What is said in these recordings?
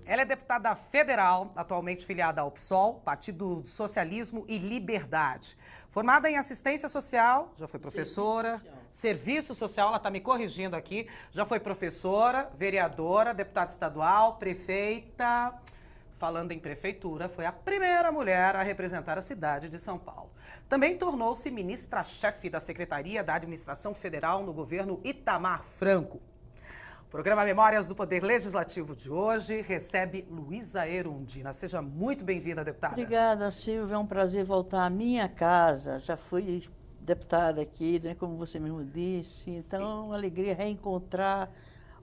Ela é deputada federal, atualmente filiada ao PSOL, Partido Socialismo e Liberdade. Formada em assistência social, já foi professora, serviço social, ela está me corrigindo aqui, já foi professora, vereadora, deputada estadual, prefeita. Falando em prefeitura, foi a primeira mulher a representar a cidade de São Paulo. Também tornou-se ministra-chefe da Secretaria da Administração Federal no governo Itamar Franco. O programa Memórias do Poder Legislativo de hoje recebe Luísa Erundina. Seja muito bem-vinda, deputada. Obrigada, Silvia. É um prazer voltar à minha casa. Já fui deputada aqui, né, como você mesmo disse. Então, é uma alegria reencontrar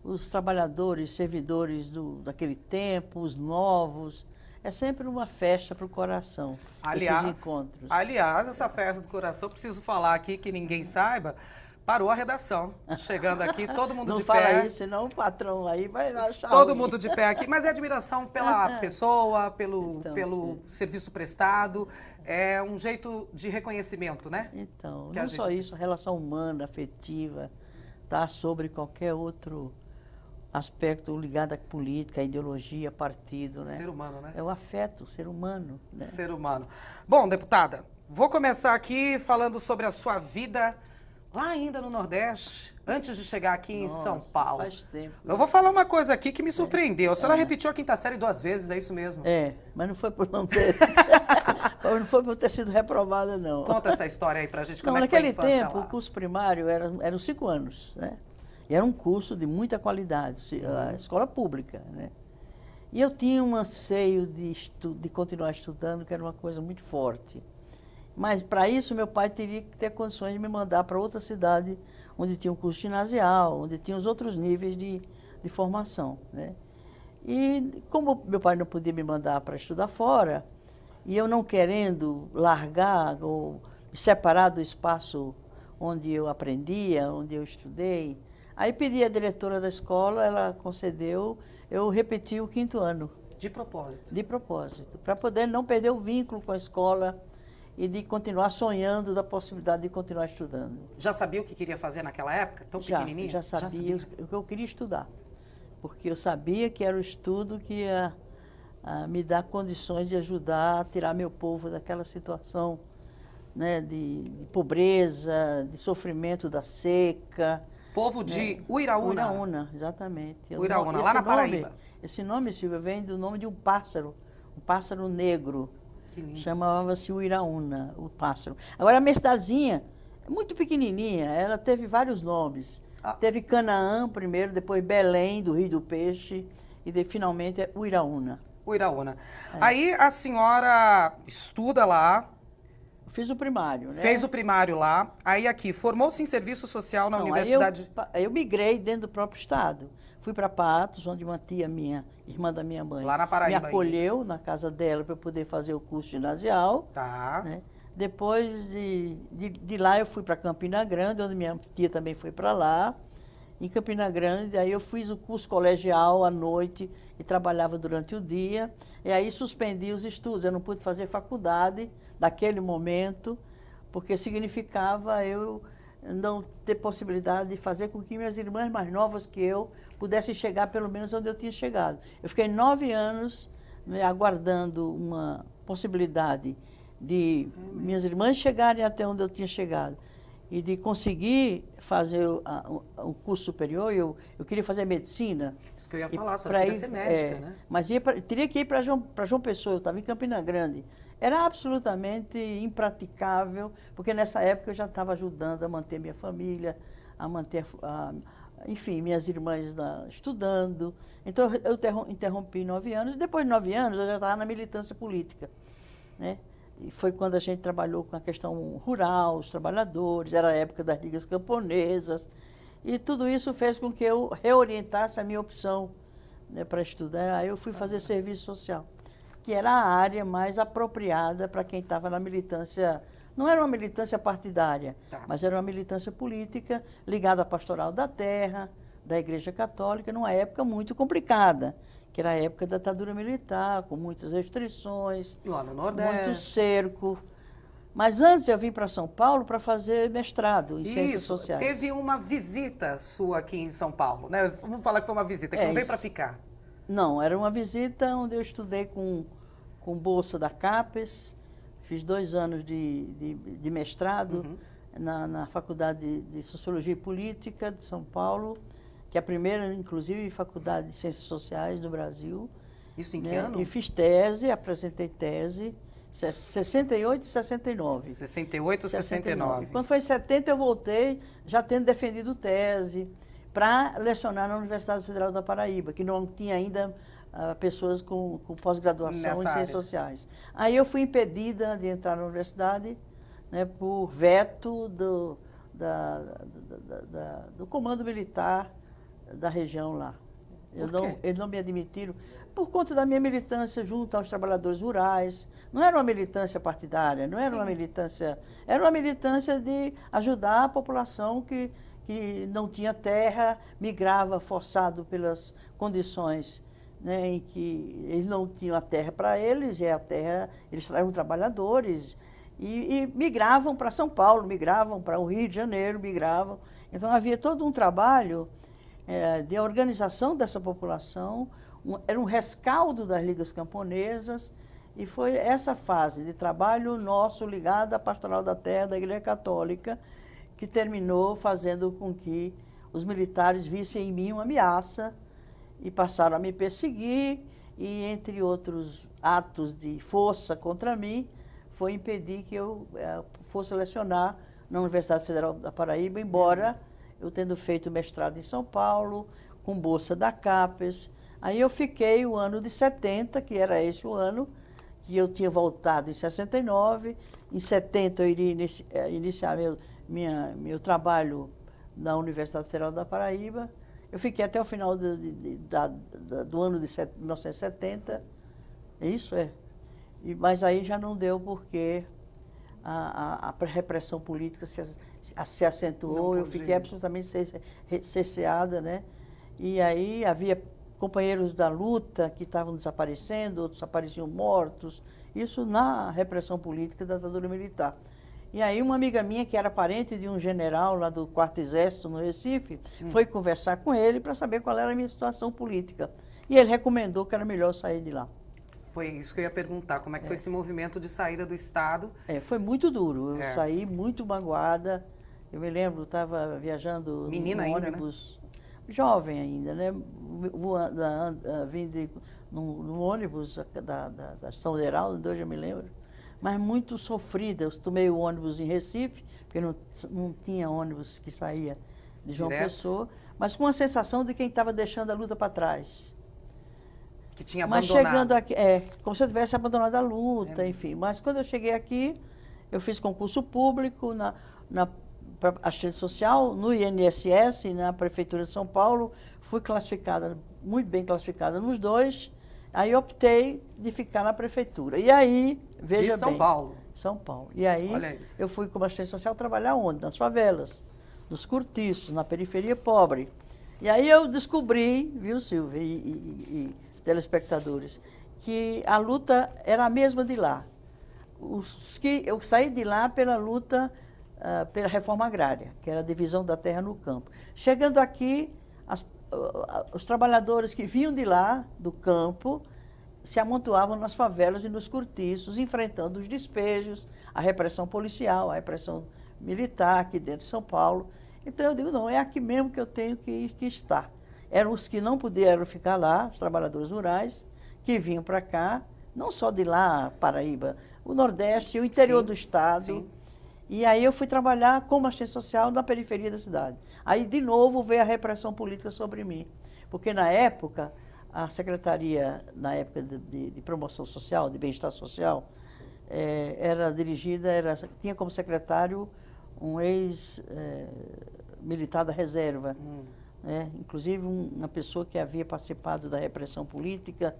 os trabalhadores, servidores daquele tempo, os novos. É sempre uma festa para o coração, esses encontros. Aliás, essa festa do coração, preciso falar aqui que ninguém saiba, parou a redação. Chegando aqui, todo mundo de pé. Não fala isso, senão o patrão aí vai achar todo ruim. mundo de pé aqui, mas é admiração pela pessoa, pelo serviço prestado. É um jeito de reconhecimento, né? Então, não só isso, a relação humana, afetiva, está sobre qualquer outro aspecto ligado à política, à ideologia, partido, né? Ser humano, né? É o afeto, o ser humano, né? Ser humano. Bom, deputada, vou começar aqui falando sobre a sua vida lá ainda no Nordeste, antes de chegar aqui em São Paulo. Faz tempo. Eu vou falar uma coisa aqui que me surpreendeu. A senhora repetiu a quinta série 2 vezes, é isso mesmo? É, mas não foi por não ter... não foi por ter sido reprovada, não. Conta essa história aí pra gente, como não, é que foi a naquele infância tempo, lá? o curso primário eram 5 anos, né? E era um curso de muita qualidade, a escola pública, né? E eu tinha um anseio de continuar estudando, que era uma coisa muito forte. Mas, para isso, meu pai teria que ter condições de me mandar para outra cidade, onde tinha um curso ginasial, onde tinha os outros níveis de formação, né? E, como meu pai não podia me mandar para estudar fora, e eu não querendo largar ou me separar do espaço onde eu aprendia, onde eu estudei, aí pedi à diretora da escola, ela concedeu, eu repeti o 5º ano. De propósito? De propósito, para poder não perder o vínculo com a escola e de continuar sonhando da possibilidade de continuar estudando. Já sabia o que queria fazer naquela época, tão pequenininha? Já sabia o que eu queria estudar, porque eu sabia que era o estudo que ia me dar condições de ajudar a tirar meu povo daquela situação, né, de pobreza, de sofrimento da seca. Povo de Uiraúna. Uiraúna, exatamente. Uiraúna, lá na Paraíba. Esse nome, Silvia, vem do nome de um pássaro negro. Que lindo. Chamava-se Uiraúna, o pássaro. Agora, a minha cidadezinha é muito pequenininha, ela teve vários nomes. Teve Canaã primeiro, depois Belém, do Rio do Peixe, e finalmente é Uiraúna. Uiraúna. Aí a senhora estuda lá. Fiz o primário, né? Fez o primário lá. Aí aqui, formou-se em serviço social na universidade. Aí eu migrei dentro do próprio estado. Fui para Patos, onde uma tia minha, irmã da minha mãe, lá na Paraíba, me acolheu na casa dela para eu poder fazer o curso ginasial. Tá. Né? Depois de lá eu fui para Campina Grande, onde minha tia também foi para lá. Em Campina Grande, aí eu fiz o curso colegial à noite e trabalhava durante o dia. E aí suspendi os estudos. Eu não pude fazer faculdade naquele momento, porque significava eu não ter possibilidade de fazer com que minhas irmãs mais novas que eu pudessem chegar pelo menos onde eu tinha chegado. Eu fiquei 9 anos, né, aguardando uma possibilidade de minhas irmãs chegarem até onde eu tinha chegado e de conseguir fazer um curso superior. Eu queria fazer medicina. Isso que eu ia falar, só queria ser médica, né? Mas teria que ir para João Pessoa, eu estava em Campina Grande. Era absolutamente impraticável, porque nessa época eu já estava ajudando a manter minha família, a manter, enfim, minhas irmãs estudando. Então eu interrompi 9 anos, e depois de 9 anos eu já estava na militância política, né? E foi quando a gente trabalhou com a questão rural, os trabalhadores, era a época das ligas camponesas, e tudo isso fez com que eu reorientasse a minha opção, né, para estudar. Aí eu fui fazer serviço social, que era a área mais apropriada para quem estava na militância. Não era uma militância partidária, mas era uma militância política ligada à pastoral da terra, da Igreja Católica, numa época muito complicada, que era a época da ditadura militar, com muitas restrições, lá no Nordeste, muito cerco. Mas antes eu vim para São Paulo para fazer mestrado em Ciências Sociais. Teve uma visita sua aqui em São Paulo, né? Vamos falar que foi uma visita, que não veio para ficar. Não, era uma visita onde eu estudei com bolsa da CAPES, fiz 2 anos de mestrado na Faculdade de Sociologia e Política de São Paulo, que é a primeira, inclusive, faculdade de Ciências Sociais do Brasil. Isso em que ano? E fiz tese, apresentei tese, 68 e 69. 68 e 69. Quando foi em 70, eu voltei, já tendo defendido tese, para lecionar na Universidade Federal da Paraíba, que não tinha ainda pessoas com pós-graduação em Ciências Sociais. Aí eu fui impedida de entrar na universidade, né, por veto do comando militar da região lá. Eles não me admitiram por conta da minha militância junto aos trabalhadores rurais. Não era uma militância partidária, não era uma militância... Era uma militância de ajudar a população que não tinha terra, migrava forçado pelas condições, né, em que eles não tinham a terra para eles, e a terra, eles eram trabalhadores, e migravam para São Paulo, migravam para o Rio de Janeiro, migravam. Então havia todo um trabalho de organização dessa população, era um rescaldo das ligas camponesas, e foi essa fase de trabalho nosso ligado à Pastoral da Terra da Igreja Católica que terminou fazendo com que os militares vissem em mim uma ameaça e passaram a me perseguir, e entre outros atos de força contra mim, foi impedir que eu fosse lecionar na Universidade Federal da Paraíba, embora eu tendo feito mestrado em São Paulo, com bolsa da CAPES. Aí eu fiquei o ano de 70, que era esse o ano, que eu tinha voltado em 69, em 70 eu iria iniciar meu trabalho na Universidade Federal da Paraíba. Eu fiquei até o final do ano de 1970, isso é. Mas aí já não deu porque a repressão política se acentuou, eu fiquei absolutamente cerceada, né? E aí havia companheiros da luta que estavam desaparecendo, outros apareciam mortos, isso na repressão política da ditadura militar. E aí uma amiga minha, que era parente de um general lá do 4º Exército, no Recife, foi conversar com ele para saber qual era a minha situação política. E ele recomendou que era melhor sair de lá. Foi isso que eu ia perguntar, como é que foi esse movimento de saída do Estado? Foi muito duro, eu saí muito magoada. Eu me lembro, estava viajando Menina no ônibus, ainda, né? Jovem ainda, né? Vindo no ônibus da São Geraldo, hoje eu me lembro, mas muito sofrida. Eu tomei o ônibus em Recife, porque não tinha ônibus que saía de João Pessoa, mas com a sensação de quem estava deixando a luta para trás. Que tinha abandonado. Mas chegando aqui, como se eu tivesse abandonado a luta, enfim. Mas quando eu cheguei aqui, eu fiz concurso público na assistente social, no INSS, na Prefeitura de São Paulo. Fui classificada, muito bem classificada nos dois. Aí optei de ficar na Prefeitura. E aí, veja bem... De São Paulo? São Paulo. E aí, eu fui como assistente social trabalhar onde? Nas favelas, nos cortiços, na periferia pobre. E aí eu descobri, viu, Silvia e telespectadores, que a luta era a mesma de lá. Eu saí de lá pela luta pela reforma agrária, que era a divisão da terra no campo. Chegando aqui, os trabalhadores que vinham de lá, do campo, se amontoavam nas favelas e nos cortiços, enfrentando os despejos, a repressão policial, a repressão militar aqui dentro de São Paulo. Então eu digo, não, é aqui mesmo que eu tenho que estar. Eram os que não puderam ficar lá, os trabalhadores rurais, que vinham para cá, não só de lá, Paraíba, o Nordeste, o interior do estado. Sim. E aí eu fui trabalhar como assistente social na periferia da cidade. Aí, de novo, veio a repressão política sobre mim. Porque, na época, a Secretaria, na época de Promoção Social, de Bem-Estar Social, era dirigida, tinha como secretário um ex-militar da reserva. Inclusive, uma pessoa que havia participado da repressão política,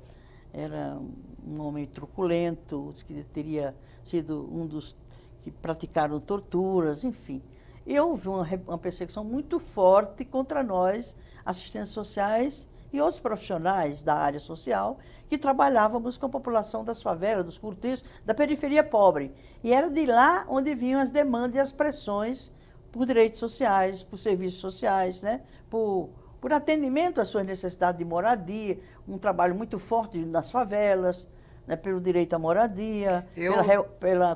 era um homem truculento, que teria sido um dos que praticaram torturas, enfim. E houve uma perseguição muito forte contra nós, assistentes sociais e outros profissionais da área social, que trabalhávamos com a população das favelas, dos cortiços, da periferia pobre. E era de lá onde vinham as demandas e as pressões por direitos sociais, por serviços sociais, né? por por atendimento às suas necessidades de moradia, um trabalho muito forte nas favelas, né, pelo direito à moradia,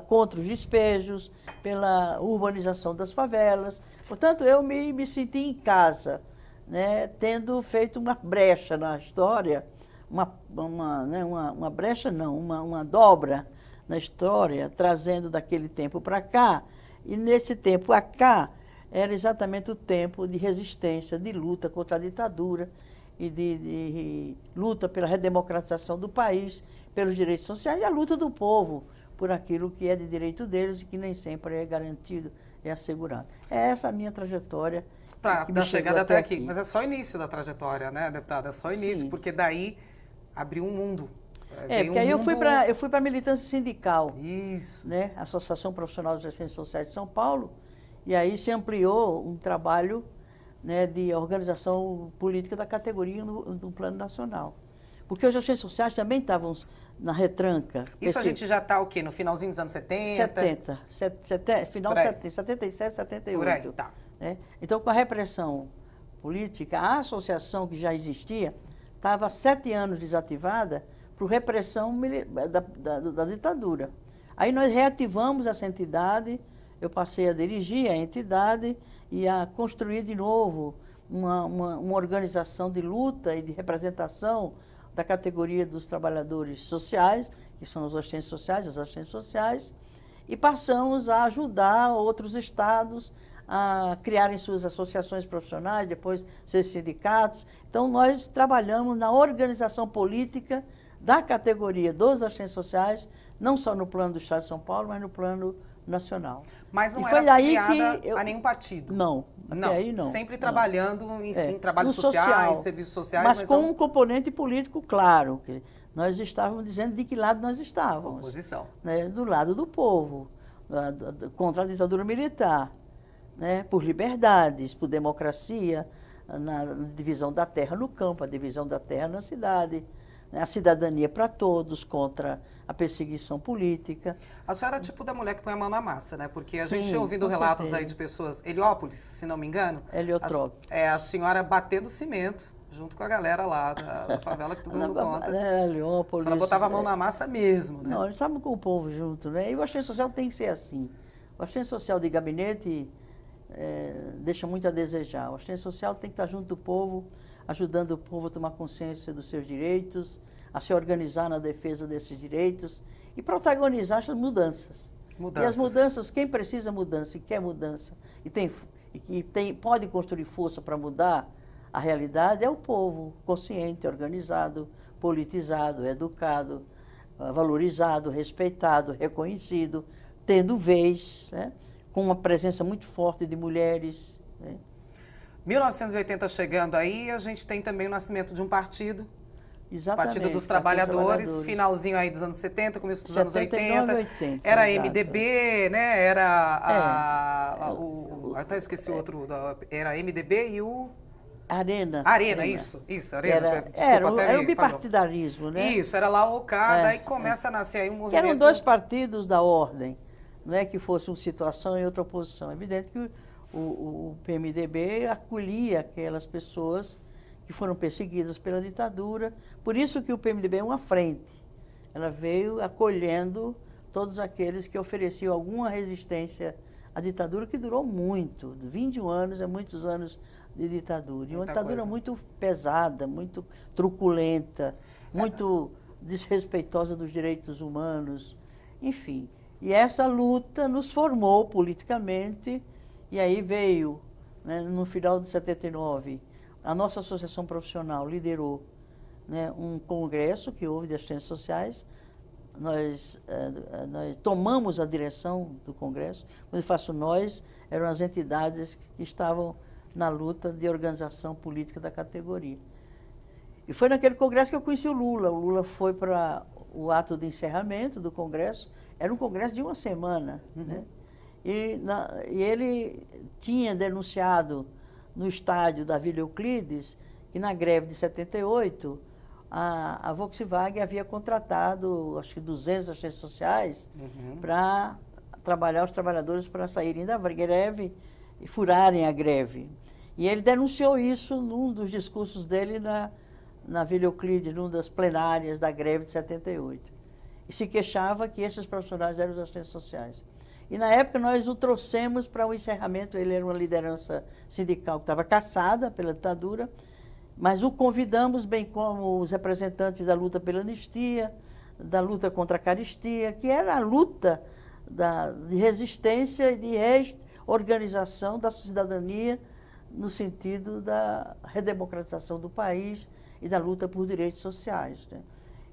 contra os despejos, pela urbanização das favelas. Portanto, eu me senti em casa, né, tendo feito uma brecha na história, uma brecha não, uma dobra na história, trazendo daquele tempo para cá, e nesse tempo a cá, era exatamente o tempo de resistência, de luta contra a ditadura e de luta pela redemocratização do país, pelos direitos sociais e a luta do povo por aquilo que é de direito deles e que nem sempre é garantido, é assegurado. É essa a minha trajetória. Da chegada até aqui. Mas é só o início da trajetória, né, deputada? É só o início, Sim. Porque daí abriu um mundo. Porque aí eu fui para a militância sindical. Isso. Né, Associação Profissional de Assistência Sociais de São Paulo, e aí se ampliou um trabalho, né, de organização política da categoria no plano nacional. Porque os assistentes sociais também estavam na retranca. Isso a gente já está o quê? No finalzinho dos anos 70? Final de 70, 77, 78. Por aí, tá. Né? Então, com a repressão política, a associação que já existia estava há 7 anos desativada por repressão da ditadura. Aí nós reativamos essa entidade, eu passei a dirigir a entidade e a construir de novo uma organização de luta e de representação da categoria dos trabalhadores sociais, que são os assistentes sociais, as assistentes sociais, e passamos a ajudar outros estados a criarem suas associações profissionais, depois seus sindicatos. Então, nós trabalhamos na organização política da categoria dos assistentes sociais, não só no plano do Estado de São Paulo, mas no plano nacional. Mas não era afiliada a nenhum partido? Não, até aí não. Sempre trabalhando em trabalhos sociais, serviços sociais. Mas com um componente político claro. Nós estávamos dizendo de que lado nós estávamos. Oposição. Né, do lado do povo, contra a ditadura militar, né, por liberdades, por democracia, na divisão da terra no campo, a divisão da terra na cidade, a cidadania para todos, contra a perseguição política. A senhora é tipo da mulher que põe a mão na massa, né? Porque a Sim, gente ouvindo relatos certeza. aí de pessoas, Heliópolis, se não me engano. Heliotrópico. A senhora batendo cimento, junto com a galera lá da favela, que todo mundo conta. Heliópolis. A senhora botava a mão na massa mesmo, né? Não, nós estávamos com o povo junto, né? E o assistente social tem que ser assim. O assistente social de gabinete deixa muito a desejar. O assistente social tem que estar junto do povo, ajudando o povo a tomar consciência dos seus direitos, a se organizar na defesa desses direitos e protagonizar as mudanças. E as mudanças, quem precisa mudança e quer mudança pode construir força para mudar a realidade é o povo consciente, organizado, politizado, educado, valorizado, respeitado, reconhecido, tendo vez, né? Com uma presença muito forte de mulheres. Né? 1980 chegando aí, a gente tem também o nascimento de um partido. Exatamente. Partido dos Trabalhadores, finalzinho aí dos anos 70, começo dos anos 80. 80. Era a MDB, né? Era até esqueci o outro. Era a MDB e o... Arena. Isso, Arena. Era o bipartidarismo, né? Isso, era lá o OCA, daí começa a nascer aí um movimento... Eram 2 partidos da ordem, não é que fosse uma situação e outra oposição. É evidente que o PMDB acolhia aquelas pessoas que foram perseguidas pela ditadura, por isso que o PMDB é uma frente. Ela veio acolhendo todos aqueles que ofereciam alguma resistência à ditadura, que durou muito, 21 anos, muitos anos de ditadura. E uma ditadura muito pesada, muito truculenta, muito desrespeitosa dos direitos humanos, enfim. E essa luta nos formou politicamente, e aí veio, né, no final de 79, a nossa associação profissional liderou, né, um congresso que houve de assistentes sociais. Nós tomamos a direção do congresso. Quando eu faço nós, eram as entidades que estavam na luta de organização política da categoria. E foi naquele congresso que eu conheci o Lula. O Lula foi para o ato de encerramento do congresso. Era um congresso de uma semana, né? E ele tinha denunciado no estádio da Vila Euclides que na greve de 78 a Volkswagen havia contratado, acho que 200 assistentes sociais para trabalhar os trabalhadores para saírem da greve e furarem a greve. E ele denunciou isso num dos discursos dele na Vila Euclide, numa das plenárias da greve de 78. E se queixava que esses profissionais eram os assistentes sociais. E na época nós o trouxemos para o encerramento, ele era uma liderança sindical que estava caçada pela ditadura, mas o convidamos, bem como os representantes da luta pela anistia, da luta contra a caristia, que era a luta de resistência e de reorganização da cidadania no sentido da redemocratização do país e da luta por direitos sociais, né?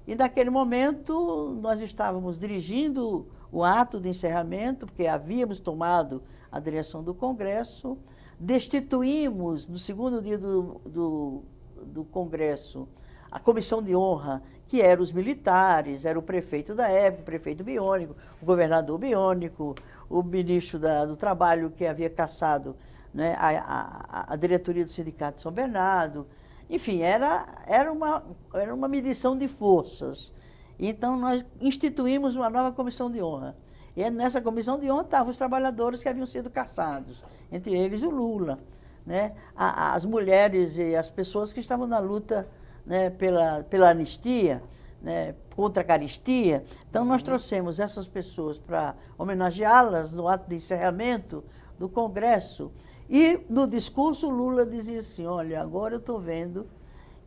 E naquele momento nós estávamos dirigindo o ato de encerramento, porque havíamos tomado a direção do Congresso, destituímos no segundo dia do Congresso a comissão de honra, que eram os militares, era o prefeito da época, o prefeito biônico, o governador biônico, o ministro do Trabalho, que havia cassado, né, a diretoria do Sindicato de São Bernardo. Enfim, era uma medição de forças. Então, nós instituímos uma nova comissão de honra. E nessa comissão de honra estavam os trabalhadores que haviam sido caçados, entre eles o Lula, né? As mulheres e as pessoas que estavam na luta, né, pela anistia, né, contra a caristia. Então, nós trouxemos essas pessoas para homenageá-las no ato de encerramento do Congresso. E no discurso o Lula dizia assim, olha, agora eu estou vendo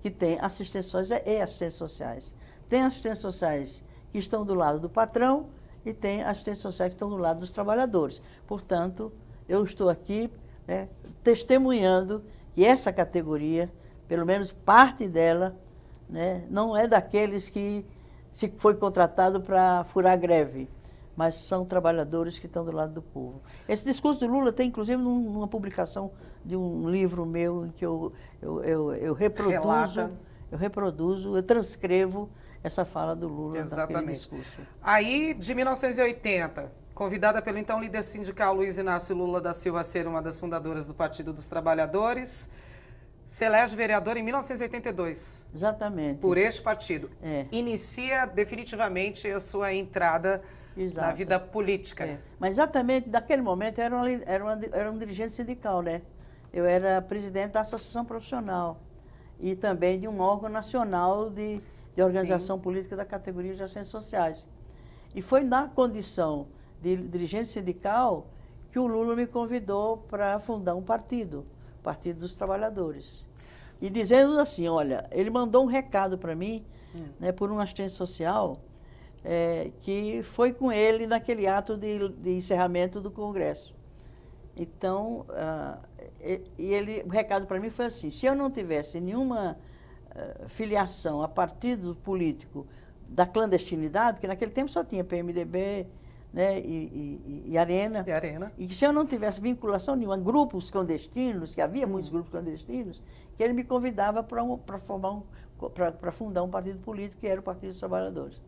que tem assistentes sociais e assistentes sociais. Tem assistentes sociais que estão do lado do patrão e tem assistentes sociais que estão do lado dos trabalhadores. Portanto, eu estou aqui, né, testemunhando que essa categoria, pelo menos parte dela, né, não é daqueles que se foi contratado para furar greve, mas são trabalhadores que estão do lado do povo. Esse discurso do Lula tem, inclusive, numa publicação de um livro meu, em que eu reproduzo, eu transcrevo essa fala do Lula. Exatamente. Naquele discurso. Aí, de 1980, convidada pelo então líder sindical Luiz Inácio Lula da Silva a ser uma das fundadoras do Partido dos Trabalhadores, se elege vereadora em 1982. Exatamente. Por este partido. É. Inicia definitivamente a sua entrada Exato. na vida política. É. Mas exatamente naquele momento eu era um dirigente sindical, né? Eu era presidente da associação profissional e também de um órgão nacional de organização Sim. política da categoria de assistentes sociais. E foi na condição de dirigente sindical que o Lula me convidou para fundar um partido, o Partido dos Trabalhadores. E dizendo assim, olha, ele mandou um recado para mim, né, por um assistente social, que foi com ele naquele ato de encerramento do Congresso. Então, o recado para mim foi assim, se eu não tivesse nenhuma filiação a partido político da clandestinidade, porque naquele tempo só tinha PMDB, né, e Arena, e que se eu não tivesse vinculação nenhuma a grupos clandestinos, que havia muitos grupos clandestinos, que ele me convidava para fundar um partido político, que era o Partido dos Trabalhadores.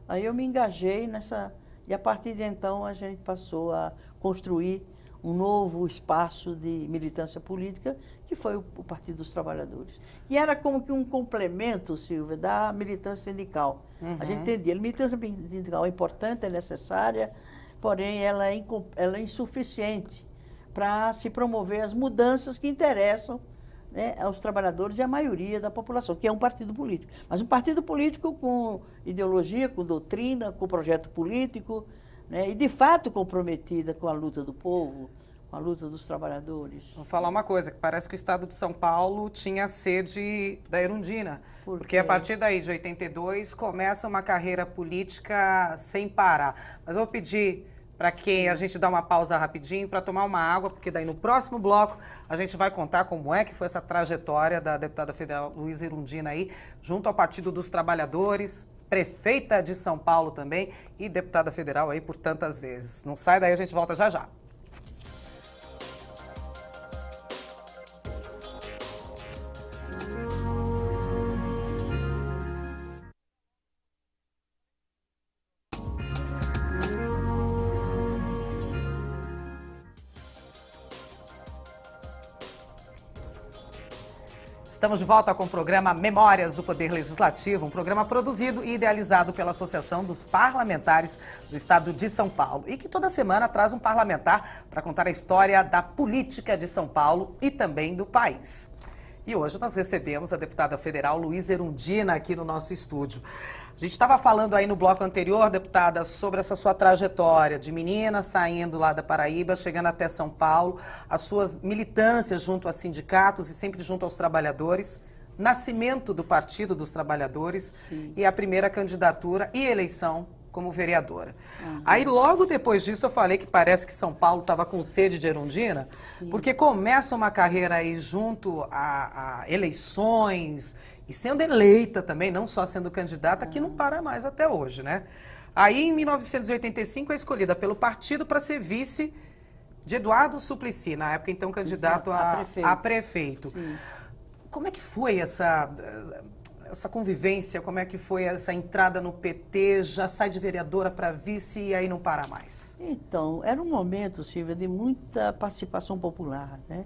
Aí eu me engajei nessa, e a partir de então a gente passou a construir um novo espaço de militância política, que foi o Partido dos Trabalhadores. E era como que um complemento, Silvia, da militância sindical. A gente entendia, a militância sindical é importante, é necessária, porém ela é insuficiente para se promover as mudanças que interessam, né, aos trabalhadores e à maioria da população, que é um partido político. Mas um partido político com ideologia, com doutrina, com projeto político, né, e de fato comprometida com a luta do povo, com a luta dos trabalhadores. Vou falar uma coisa, que parece que o Estado de São Paulo tinha sede da Erundina, porque a partir daí, de 82, começa uma carreira política sem parar. Mas eu vou pedir para que a gente dá uma pausa rapidinho para tomar uma água, porque daí no próximo bloco a gente vai contar como é que foi essa trajetória da deputada federal Luísa Erundina aí, junto ao Partido dos Trabalhadores, prefeita de São Paulo também e deputada federal aí por tantas vezes. Não sai daí, a gente volta já já. Estamos de volta com o programa Memórias do Poder Legislativo, um programa produzido e idealizado pela Associação dos Parlamentares do Estado de São Paulo e que toda semana traz um parlamentar para contar a história da política de São Paulo e também do país. E hoje nós recebemos a deputada federal Luísa Erundina aqui no nosso estúdio. A gente estava falando aí no bloco anterior, deputada, sobre essa sua trajetória de menina saindo lá da Paraíba, chegando até São Paulo, as suas militâncias junto a sindicatos e sempre junto aos trabalhadores, nascimento do Partido dos Trabalhadores. Sim. E a primeira candidatura e eleição como vereadora. Uhum. Aí logo depois disso eu falei que parece que São Paulo estava com sede de Erundina, sim, porque começa uma carreira aí junto a eleições e sendo eleita também, não só sendo candidata, que não para mais até hoje, né? Aí em 1985 é escolhida pelo partido para ser vice de Eduardo Suplicy, na época então candidato a prefeito. Como é que foi essa convivência, como é que foi essa entrada no PT, já sai de vereadora para vice e aí não para mais? Então, era um momento, Silvia, de muita participação popular, né?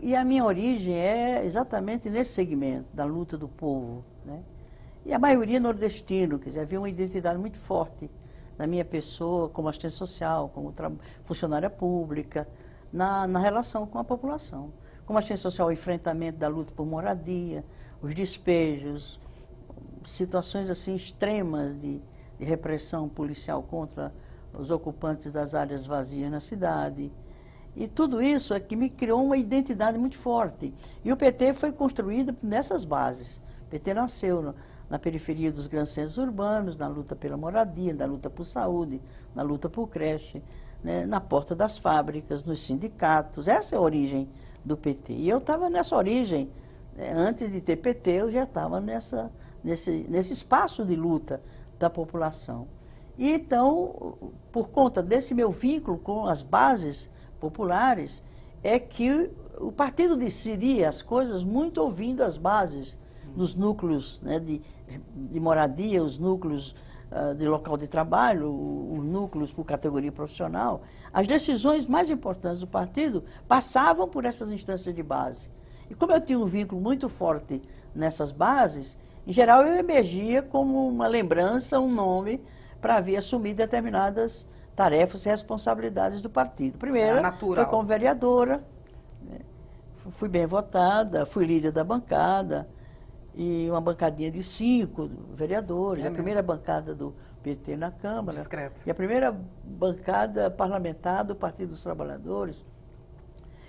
E a minha origem é exatamente nesse segmento, da luta do povo, né? E a maioria nordestino, quer dizer, havia uma identidade muito forte na minha pessoa, como assistente social, como funcionária pública, na relação com a população. Como assistente social, o enfrentamento da luta por moradia, os despejos, situações assim extremas de repressão policial contra os ocupantes das áreas vazias na cidade. E tudo isso é que me criou uma identidade muito forte. E o PT foi construído nessas bases. O PT nasceu na periferia dos grandes centros urbanos, na luta pela moradia, na luta por saúde, na luta por creche, né, na porta das fábricas, nos sindicatos. Essa é a origem do PT. E eu estava nessa origem, antes de ter PT, eu já estava nesse espaço de luta da população. E então, por conta desse meu vínculo com as bases populares, é que o partido decidia as coisas muito ouvindo as bases dos núcleos, né, de moradia, os núcleos de local de trabalho, os núcleos por categoria profissional. As decisões mais importantes do partido passavam por essas instâncias de base. E como eu tinha um vínculo muito forte nessas bases, em geral eu emergia como uma lembrança, um nome, para vir assumir determinadas tarefas e responsabilidades do partido. Primeiro, foi como vereadora, né? Fui bem votada, fui líder da bancada, e uma bancadinha de 5 vereadores, a primeira bancada do PT na Câmara. Discreto. E a primeira bancada parlamentar do Partido dos Trabalhadores.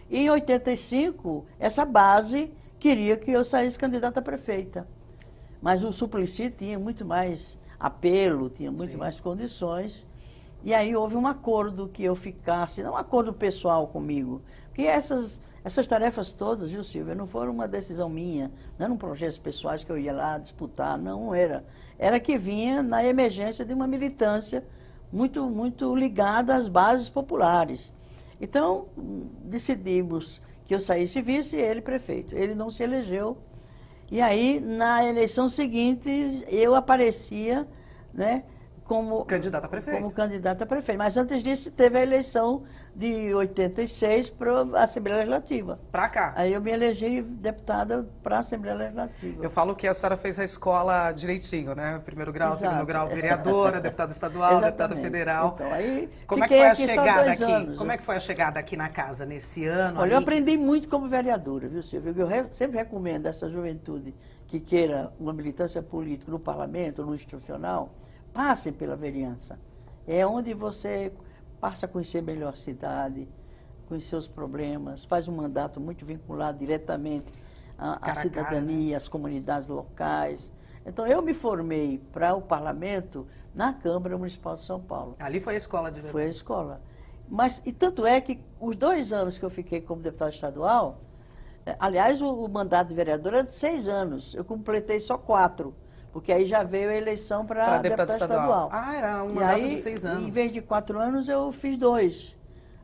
E em 85, essa base queria que eu saísse candidata a prefeita. Mas o Suplicy tinha muito mais apelo, tinha muito mais condições. E aí houve um acordo que eu ficasse, não um acordo pessoal comigo, porque essas tarefas todas, viu, Silvia, não foram uma decisão minha, não eram projetos pessoais que eu ia lá disputar, não era. Era que vinha na emergência de uma militância muito, muito ligada às bases populares. Então, decidimos que eu saísse vice e ele prefeito. Ele não se elegeu. E aí, na eleição seguinte, eu aparecia, né, como candidata a prefeito. Mas antes disso, teve a eleição de 86 para a Assembleia Legislativa. Para cá. Aí eu me elegi deputada para a Assembleia Legislativa. Eu falo que a senhora fez a escola direitinho, né? Primeiro grau, exato, segundo grau, vereadora, deputada estadual, deputada federal. Então, aí como é que foi a chegada aqui? Como é que foi a chegada aqui na casa nesse ano? Olha, eu aprendi muito como vereadora, viu, Silvia? Eu sempre recomendo a essa juventude que queira uma militância política no parlamento, no institucional, passem pela vereança. É onde você passa a conhecer melhor a cidade, conhecer os problemas, faz um mandato muito vinculado diretamente à cidadania, às comunidades locais. Então, eu me formei para o parlamento na Câmara Municipal de São Paulo. Ali foi a escola de verdade? Foi a escola. Mas, e tanto é que os 2 anos que eu fiquei como deputada estadual, aliás, o mandato de vereador era de 6 anos, eu completei só 4. Porque aí já veio a eleição para deputada estadual. Ah, era um mandato de 6 anos. Em vez de 4 anos, eu fiz 2.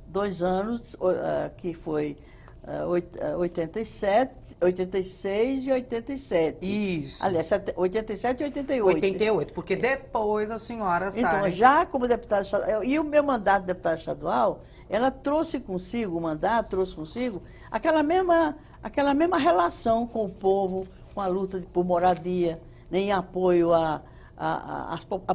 2 anos, que foi 86 e 87. Isso. Aliás, 87 e 88. 88, porque depois a senhora sai. Então, já como deputada estadual, e o meu mandato de deputada estadual, ela trouxe consigo, o mandato trouxe consigo, aquela mesma aquela mesma relação com o povo, com a luta por moradia, nem em apoio à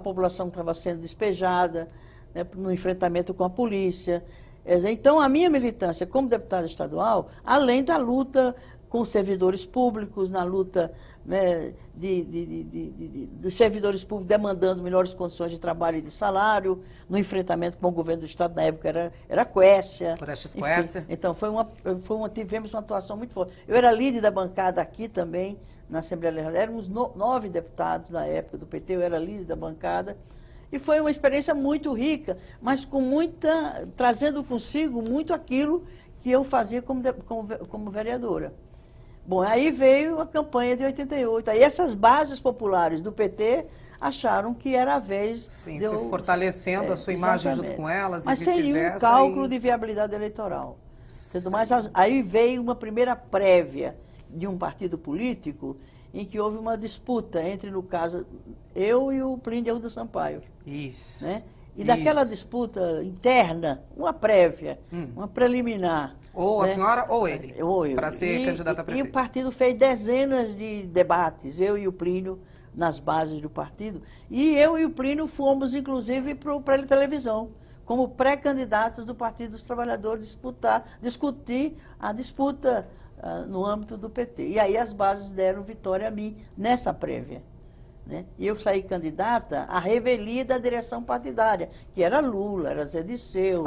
população que estava sendo despejada, né, no enfrentamento com a polícia. Então, a minha militância como deputada estadual, além da luta com os servidores públicos, na luta, né, dos servidores públicos demandando melhores condições de trabalho e de salário, no enfrentamento com o governo do Estado, na época era a Quércia. Então, tivemos uma atuação muito forte. Eu era líder da bancada aqui também, na Assembleia Legislativa, éramos 9 deputados na época do PT, eu era líder da bancada, e foi uma experiência muito rica, mas trazendo consigo muito aquilo que eu fazia como vereadora. Bom, aí veio a campanha de 88. Aí essas bases populares do PT acharam que era a vez de eu... fortalecendo a sua imagem junto com elas, mas e vice-versa. Mas sem nenhum cálculo de viabilidade eleitoral. Aí veio uma primeira prévia de um partido político em que houve uma disputa entre, no caso, eu e o Plínio de Sampaio. Isso. Né? E daquela disputa interna, uma prévia, uma preliminar. Ou né? a senhora ou ele, para ser candidata a prefeito. E o partido fez dezenas de debates, eu e o Plínio, nas bases do partido. E eu e o Plínio fomos, inclusive, para a televisão, como pré-candidatos do Partido dos Trabalhadores, discutir a disputa no âmbito do PT. E aí as bases deram vitória a mim nessa prévia. Né? E eu saí candidata à revelia da direção partidária, que era Lula, era Zé Disseu,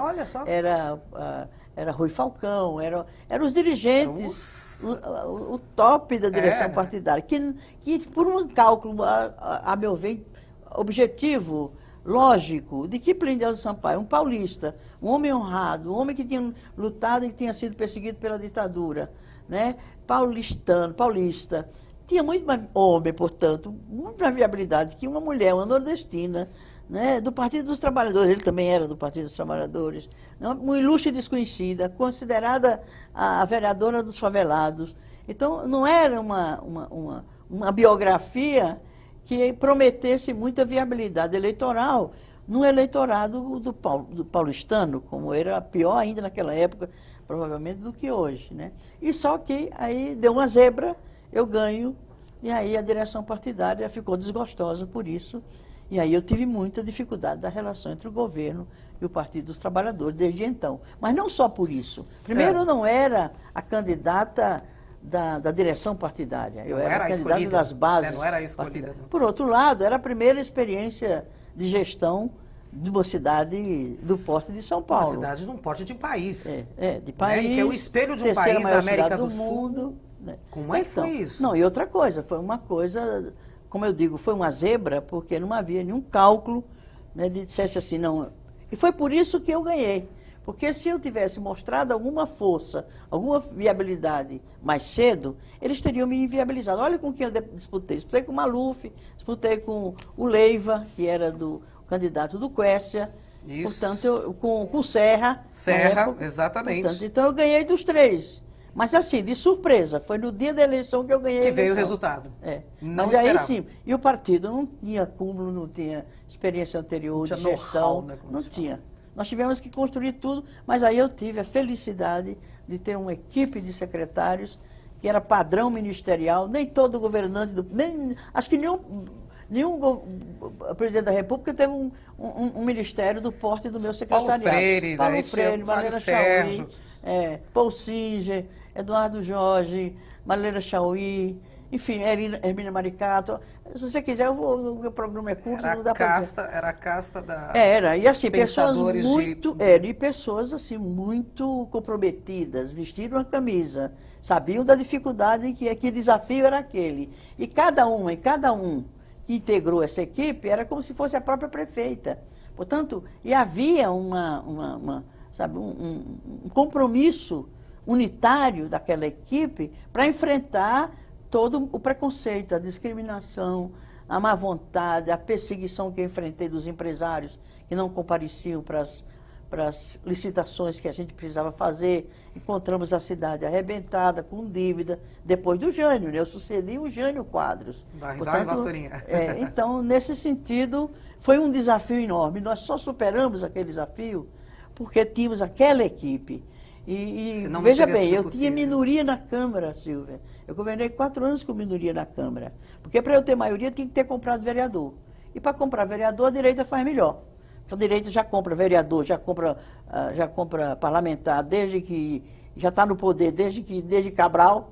era Rui Falcão, eram os dirigentes, o top da direção partidária, que por um cálculo, a meu ver, objetivo, lógico, de que Plínio de Sampaio, um paulista, um homem honrado, um homem que tinha lutado e que tinha sido perseguido pela ditadura, né? Paulista, tinha muito mais homem, portanto, muito mais viabilidade que uma mulher, uma nordestina, né, do Partido dos Trabalhadores, ele também era do Partido dos Trabalhadores, uma ilustre desconhecida, considerada a vereadora dos favelados. Então, não era uma biografia que prometesse muita viabilidade eleitoral no eleitorado do paulistano, como era pior ainda naquela época, provavelmente, do que hoje. Né? E só que aí deu uma zebra, eu ganho, e aí a direção partidária ficou desgostosa por isso, e aí eu tive muita dificuldade da relação entre o governo e o Partido dos Trabalhadores desde então. Mas não só por isso. Primeiro, eu não era a candidata da direção partidária, eu era a candidata das bases. Não era a escolhida. Por outro lado, era a primeira experiência de gestão de uma cidade do porte de São Paulo. Uma cidade de um porte de país. De país. Né? Que é o espelho de um país da América do Sul. Mundo, né? Como é que foi isso? Não, e outra coisa, foi uma coisa, como eu digo, foi uma zebra, porque não havia nenhum cálculo, né, de dissesse assim, não. E foi por isso que eu ganhei. Porque se eu tivesse mostrado alguma força, alguma viabilidade mais cedo, eles teriam me inviabilizado. Olha com quem eu disputei. Disputei com o Maluf, disputei com o Leiva, que era do candidato do Quércia. Isso. Portanto, com o Serra. Serra, exatamente. Portanto, então eu ganhei dos 3. Mas assim, de surpresa, foi no dia da eleição que eu ganhei a eleição. Que veio o resultado. Não Mas esperava. Aí sim, e o partido não tinha acúmulo, não tinha experiência anterior de gestão, né, não tinha. Nós tivemos que construir tudo, mas aí eu tive a felicidade de ter uma equipe de secretários que era padrão ministerial, nem todo governante, acho que nenhum presidente da República teve um ministério do porte do meu secretariado. Paulo Freire, Malheira Chauí, Paul Singer, Eduardo Jorge, Malheira Chauí, enfim, Hermínia Maricato. Se você quiser, o programa é curto, não dá para dizer. Era a casta da... e assim, pessoas muito... e pessoas assim, muito comprometidas, vestiram a camisa, sabiam da dificuldade, que desafio era aquele. E cada um que integrou essa equipe era como se fosse a própria prefeita. Portanto, e havia um compromisso unitário daquela equipe para enfrentar todo o preconceito, a discriminação, a má vontade, a perseguição que eu enfrentei dos empresários que não compareciam para as licitações que a gente precisava fazer. Encontramos a cidade arrebentada, com dívida, depois do Jânio, né? Eu sucedi o Jânio Quadros. Então, nesse sentido, foi um desafio enorme. Nós só superamos aquele desafio porque tínhamos aquela equipe. Senão não veja teria bem, sido eu possível. tinha minoria na Câmara, Silvia. Eu governei 4 anos com minoria na Câmara. Porque para eu ter maioria, tinha que ter comprado vereador. E para comprar vereador, a direita faz melhor. Porque a direita já compra vereador, já compra parlamentar, desde que já está no poder, desde Cabral.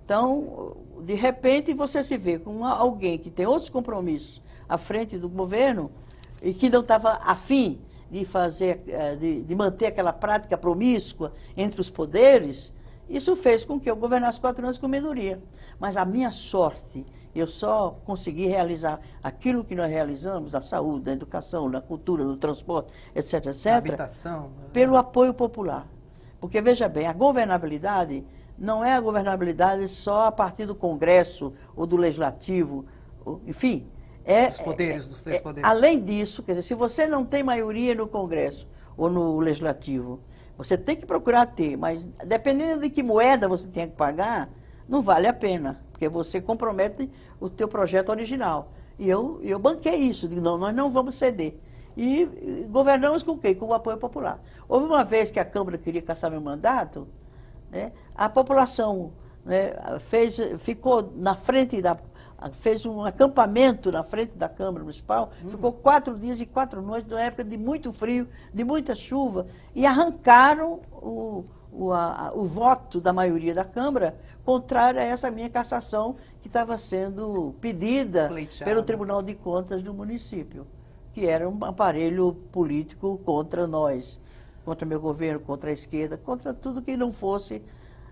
Então, de repente, você se vê com alguém que tem outros compromissos à frente do governo e que não estava afim de fazer, de manter aquela prática promíscua entre os poderes. Isso fez com que eu governasse 4 anos com minoria. Mas a minha sorte, eu só consegui realizar aquilo que nós realizamos, na saúde, na educação, na cultura, no transporte, etc., etc., Na habitação. pelo apoio popular. Porque, veja bem, a governabilidade não é a governabilidade só a partir do Congresso ou do Legislativo, enfim. Os poderes, dos 3 poderes. Além disso, quer dizer, se você não tem maioria no Congresso ou no Legislativo, você tem que procurar ter, mas dependendo de que moeda você tem que pagar, não vale a pena, porque você compromete o teu projeto original. E eu banquei isso, digo, não, nós não vamos ceder. E governamos com o quê? Com o apoio popular. Houve uma vez que a Câmara queria caçar meu mandato, né, a população, né, ficou na frente fez um acampamento na frente da Câmara Municipal, ficou 4 dias e 4 noites, numa época de muito frio, de muita chuva, e arrancaram o voto da maioria da Câmara contrário a essa minha cassação que estava sendo pedida pelo Tribunal de Contas do município, que era um aparelho político contra nós, contra meu governo, contra a esquerda, contra tudo que não fosse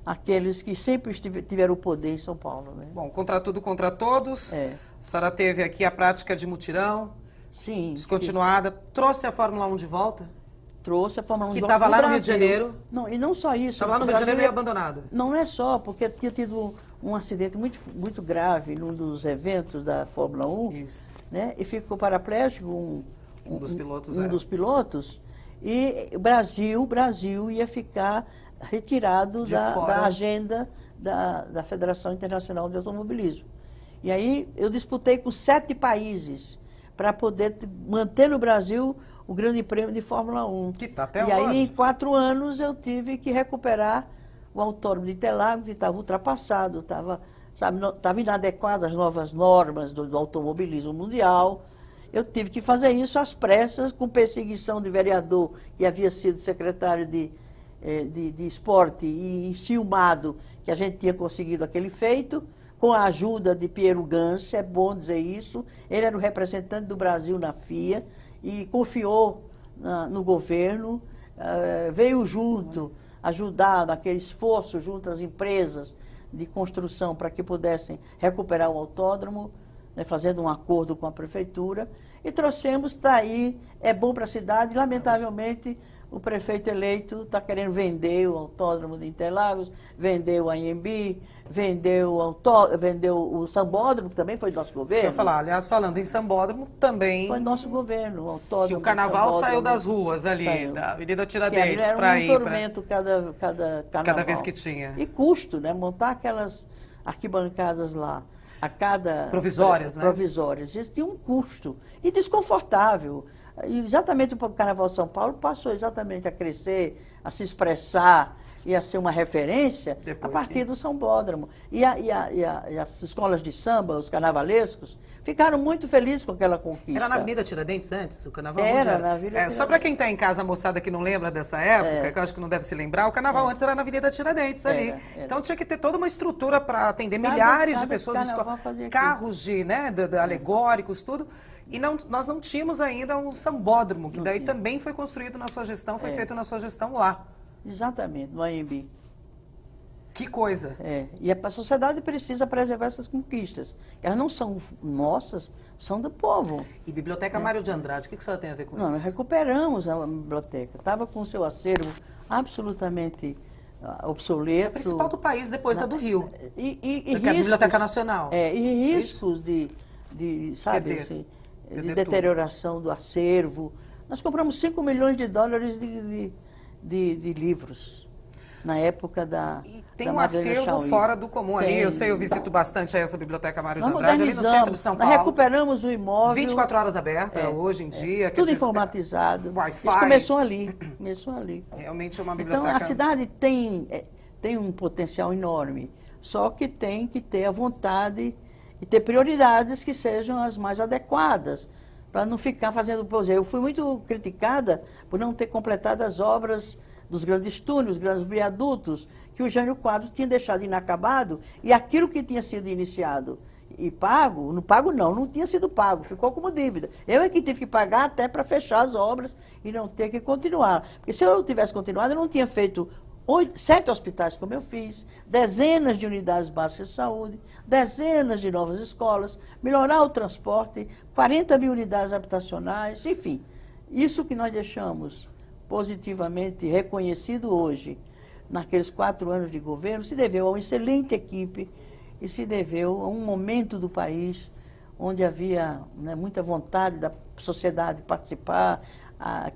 aqueles que sempre tiveram o poder em São Paulo. Né? Bom, contra tudo, contra todos. A senhora teve aqui a prática de mutirão. Sim. Descontinuada. Trouxe a Fórmula 1 de volta. Trouxe a Fórmula 1 de volta. Que estava lá no Rio de Janeiro. Não, e não só isso. Estava lá no Rio de Janeiro e abandonada. Não é só, porque tinha tido um acidente muito, muito grave num dos eventos da Fórmula 1. Isso. Né? E ficou paraplégico um dos pilotos. Um dos pilotos. E o Brasil ia ficar retirado da agenda da Federação Internacional de Automobilismo. E aí eu disputei com 7 países para poder manter no Brasil o Grande Prêmio de Fórmula 1. Que tá até hoje. Aí, em 4 anos, eu tive que recuperar o Autódromo de Interlagos, que estava ultrapassado, estava inadequado às novas normas do automobilismo mundial. Eu tive que fazer isso às pressas, com perseguição de vereador que havia sido secretário de esporte e enciumado que a gente tinha conseguido aquele feito, com a ajuda de Piero Ganse, é bom dizer isso. Ele era o representante do Brasil na FIA e confiou no governo, veio junto, ajudar naquele esforço junto às empresas de construção para que pudessem recuperar o autódromo, né, fazendo um acordo com a prefeitura, e trouxemos, está aí, é bom para a cidade. Lamentavelmente, o prefeito eleito está querendo vender o Autódromo de Interlagos, vendeu o AMB, vendeu o Sambódromo, que também foi do nosso governo. Isso que eu ia falar, aliás, falando em Sambódromo, também... Foi nosso governo, o Autódromo. Se o Carnaval saiu das ruas ali, da Avenida Tiradentes, para ir... Era um tormento cada Carnaval. Cada vez que tinha. E custo, né? Montar aquelas arquibancadas lá, a cada... Provisórias, né? Provisórias. Isso tinha um custo. E desconfortável. E exatamente o Carnaval São Paulo passou exatamente a crescer, a se expressar e a ser uma referência a partir do Sambódromo. E as escolas de samba, os carnavalescos, ficaram muito felizes com aquela conquista. Era na Avenida Tiradentes antes, o Carnaval? Era na Avenida Tiradentes. Só para quem está em casa, a moçada que não lembra dessa época, que eu acho que não deve se lembrar, o Carnaval antes era na Avenida Tiradentes ali. Então tinha que ter toda uma estrutura para atender milhares de pessoas, carros alegóricos, tudo. E nós não tínhamos ainda um sambódromo, que daí também foi construído na sua gestão, foi feito na sua gestão lá. Exatamente, no AMB. Que coisa. E a sociedade precisa preservar essas conquistas. Elas não são nossas, são do povo. E Biblioteca Mário de Andrade, o que a senhora tem a ver com isso? Nós recuperamos a biblioteca. Estava com o seu acervo absolutamente obsoleto. É a principal do país depois da do Rio. E riscos, a Biblioteca Nacional. E riscos de deterioração do acervo. Nós compramos $5 milhões de livros. na época da E tem da um Madalena acervo Chauí. fora do comum ali. Tem. Eu sei, eu visito bastante essa Biblioteca Mário de Nós Andrade, ali no centro de São nós Paulo. recuperamos o imóvel. 24 horas aberta hoje em dia. quer Tudo dizer, informatizado. Wi-Fi. Isso começou ali. Começou ali. Realmente é uma Então, biblioteca... a cidade tem um potencial enorme, só que tem que ter a vontade e ter prioridades que sejam as mais adequadas, para não ficar fazendo... Por exemplo, eu fui muito criticada por não ter completado as obras dos grandes túneis, os grandes viadutos, que o Jânio Quadros tinha deixado inacabado, e aquilo que tinha sido iniciado e pago, não tinha sido pago, ficou como dívida. Eu é que tive que pagar até para fechar as obras e não ter que continuar. Porque se eu tivesse continuado, eu não tinha feito 7 hospitais como eu fiz, dezenas de unidades básicas de saúde, dezenas de novas escolas, melhorar o transporte, 40 mil unidades habitacionais, enfim. Isso que nós deixamos positivamente reconhecido hoje, naqueles 4 anos de governo, se deveu a uma excelente equipe e se deveu a um momento do país onde havia, né, muita vontade da sociedade participar,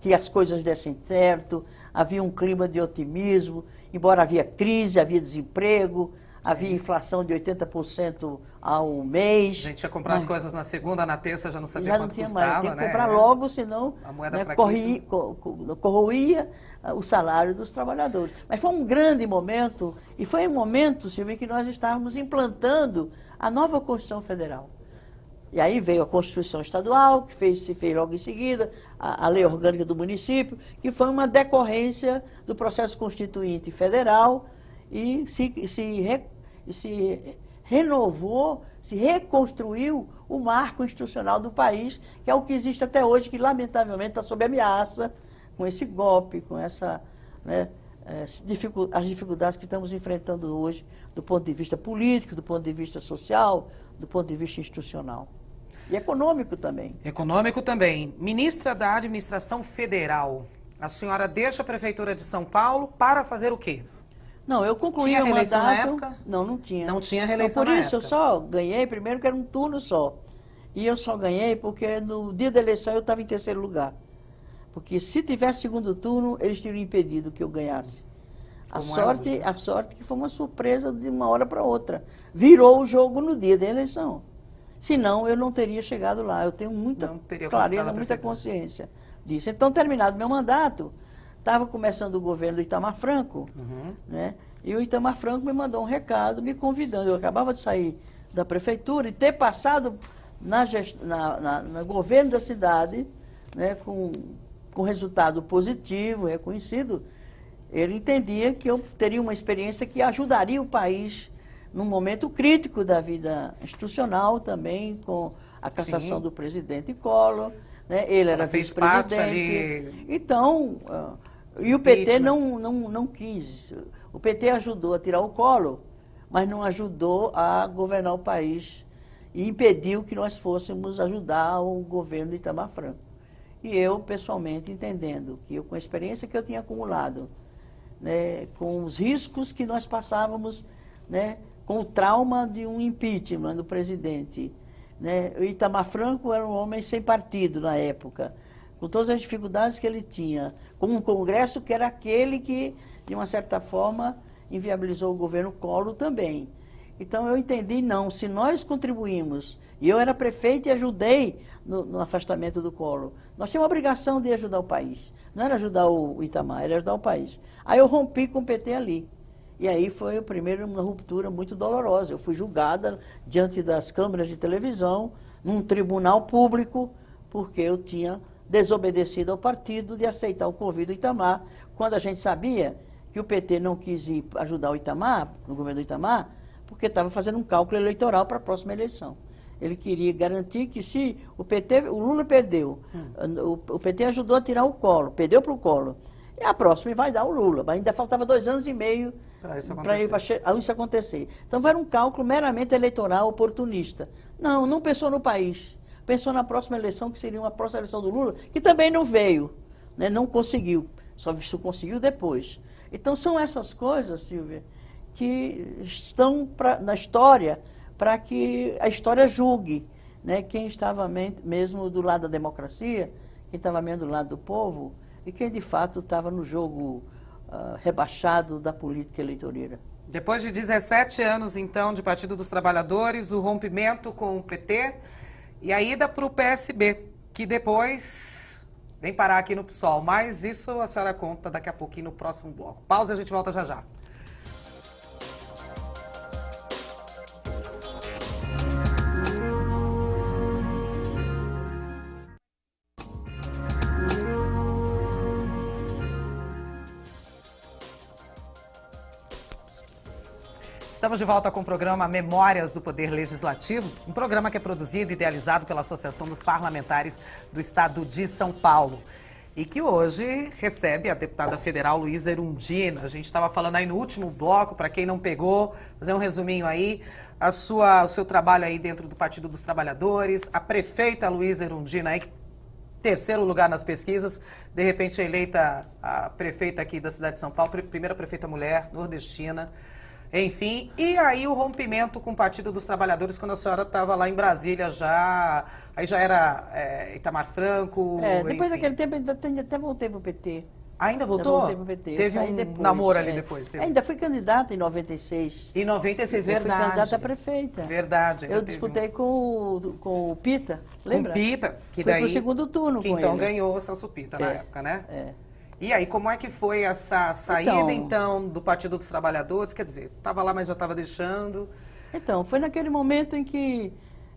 que as coisas dessem certo, havia um clima de otimismo, embora havia crise, havia desemprego, havia inflação de 80% ao mês. A gente ia comprar as coisas na segunda, na terça, já não sabia Já não quanto tinha custava, mais, tinha que né? comprar logo, senão, A moeda né, fraquíssima. corroía o salário dos trabalhadores. Mas foi um grande momento, e foi um momento, Silvia, que nós estávamos implantando a nova Constituição Federal. E aí veio a Constituição Estadual, que se fez logo em seguida, a Lei Orgânica do Município, que foi uma decorrência do processo constituinte federal e se renovou, se reconstruiu o marco institucional do país, que é o que existe até hoje, que lamentavelmente está sob ameaça com esse golpe, com essa, né, as dificuldades que estamos enfrentando hoje do ponto de vista político, do ponto de vista social, do ponto de vista institucional. E econômico também. Econômico também. Ministra da Administração Federal, a senhora deixa a Prefeitura de São Paulo para fazer o quê? Não, eu concluí Tinha o reeleição mandato. na época? Não, não tinha. Não tinha reeleição Então, por na isso, época. eu só ganhei, primeiro que era um turno só. E eu só ganhei porque no dia da eleição eu estava em terceiro lugar. Porque se tivesse segundo turno, eles teriam impedido que eu ganhasse. A sorte que foi uma surpresa de uma hora para outra. Virou o jogo no dia da eleição. Senão, eu não teria chegado lá. Eu tenho muita clareza, muita consciência disso. Então, terminado meu mandato, estava começando o governo do Itamar Franco, né? E o Itamar Franco me mandou um recado me convidando. Eu acabava de sair da prefeitura e ter passado no governo da cidade, né, com resultado positivo, reconhecido. Ele entendia que eu teria uma experiência que ajudaria o país num momento crítico da vida institucional também, com a cassação do presidente Collor, né? Ele era vice-presidente. Então, e o PT não quis. O PT ajudou a tirar o Collor, mas não ajudou a governar o país e impediu que nós fôssemos ajudar o governo de Itamar Franco. E eu, pessoalmente, entendendo que eu, com a experiência que eu tinha acumulado, né, com os riscos que nós passávamos, né, com o trauma de um impeachment do presidente, né, o Itamar Franco era um homem sem partido na época, com todas as dificuldades que ele tinha, com um Congresso que era aquele que, de uma certa forma, inviabilizou o governo Collor também. Então, eu entendi, não, se nós contribuímos, e eu era prefeito e ajudei no afastamento do Collor, nós tínhamos a obrigação de ajudar o país. Não era ajudar o Itamar, era ajudar o país. Aí eu rompi com o PT ali. E aí foi a primeira uma ruptura muito dolorosa. Eu fui julgada diante das câmeras de televisão, num tribunal público, porque eu tinha desobedecido ao partido de aceitar o convite do Itamar, quando a gente sabia que o PT não quis ir ajudar o Itamar, no governo do Itamar, porque estava fazendo um cálculo eleitoral para a próxima eleição. Ele queria garantir que se o Lula perdeu, o PT ajudou a tirar o Collor, perdeu para o Collor, e a próxima vai dar o Lula, mas ainda faltava 2 anos e meio para isso acontecer. Então, era um cálculo meramente eleitoral, oportunista. Não pensou no país. Pensou na próxima eleição, que seria uma próxima eleição do Lula, que também não veio, né? Não conseguiu, só conseguiu depois. Então, são essas coisas, Silvia, que estão na história, para que a história julgue, né, quem estava mesmo do lado da democracia, quem estava mesmo do lado do povo, e quem de fato estava no jogo rebaixado da política eleitoreira. Depois de 17 anos, então, de Partido dos Trabalhadores, o rompimento com o PT e a ida para o PSB, que depois vem parar aqui no PSOL. Mas isso a senhora conta daqui a pouquinho no próximo bloco. Pausa e a gente volta já já. Estamos de volta com o programa Memórias do Poder Legislativo, um programa que é produzido e idealizado pela Associação dos Parlamentares do Estado de São Paulo e que hoje recebe a deputada federal Luísa Erundina. A gente estava falando aí no último bloco, para quem não pegou, fazer um resuminho aí, o seu trabalho aí dentro do Partido dos Trabalhadores, a prefeita Luísa Erundina aí, terceiro lugar nas pesquisas, de repente eleita a prefeita aqui da cidade de São Paulo, primeira prefeita mulher, nordestina. Enfim, e aí o rompimento com o Partido dos Trabalhadores, quando a senhora estava lá em Brasília já, aí já era Itamar Franco, depois enfim. daquele tempo até voltei para o PT. Ainda voltou? Voltei para o PT. Teve um depois, namoro ali depois? Teve. Ainda fui candidata em 96. Em 96, eu verdade. Fui candidata a prefeita. Verdade. Eu disputei com o Pita, lembra? Com o Pita, que fui daí... pro segundo turno que com então ele. ganhou o Celso Pita na época, né? É. E aí, como é que foi essa saída, então, do Partido dos Trabalhadores? Quer dizer, estava lá, mas já estava deixando. Então, foi naquele momento em que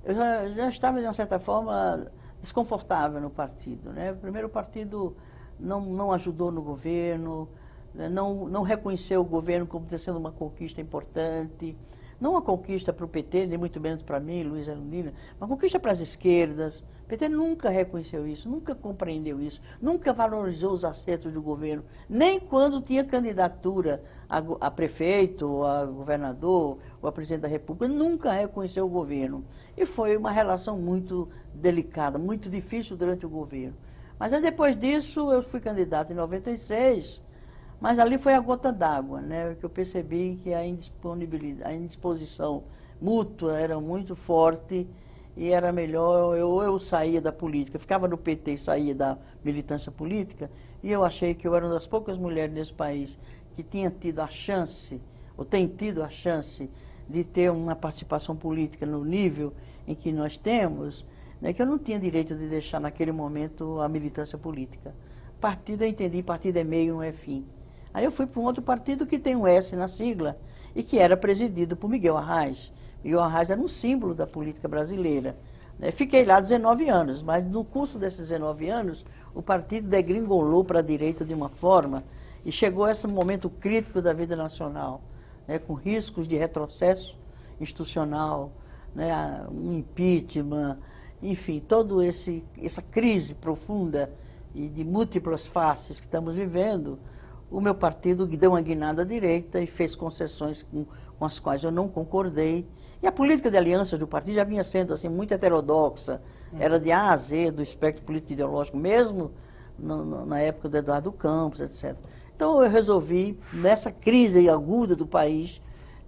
eu já estava, de uma certa forma, desconfortável no partido, né? Primeiro, o partido não ajudou no governo, não reconheceu o governo como sendo uma conquista importante. Não uma conquista para o PT, nem muito menos para mim, Luísa Erundina, uma conquista para as esquerdas. O PT nunca reconheceu isso, nunca compreendeu isso, nunca valorizou os acertos do governo, nem quando tinha candidatura a prefeito, a governador, ou a presidente da República, nunca reconheceu o governo. E foi uma relação muito delicada, muito difícil durante o governo. Mas aí, depois disso, eu fui candidato em 96, mas ali foi a gota d'água, né? Que eu percebi que a indisposição mútua era muito forte e era melhor eu saía da política. Eu ficava no PT e saía da militância política, e eu achei que eu era uma das poucas mulheres nesse país que tinha tido a chance, ou tem tido a chance, de ter uma participação política no nível em que nós temos, né? Que eu não tinha direito de deixar naquele momento a militância política. Partido, eu entendi, partido é meio, não é fim. Aí eu fui para um outro partido que tem um S na sigla e que era presidido por Miguel Arraes. Miguel Arraes era um símbolo da política brasileira. Fiquei lá 19 anos, mas no curso desses 19 anos, o partido degringolou para a direita de uma forma e chegou a esse momento crítico da vida nacional, né, com riscos de retrocesso institucional, né, um impeachment, enfim, toda essa crise profunda e de múltiplas faces que estamos vivendo. O meu partido deu uma guinada à direita e fez concessões com as quais eu não concordei. E a política de alianças do partido já vinha sendo assim, muito heterodoxa, era de A a Z do espectro político-ideológico, mesmo na época do Eduardo Campos, etc. Então eu resolvi, nessa crise aguda do país,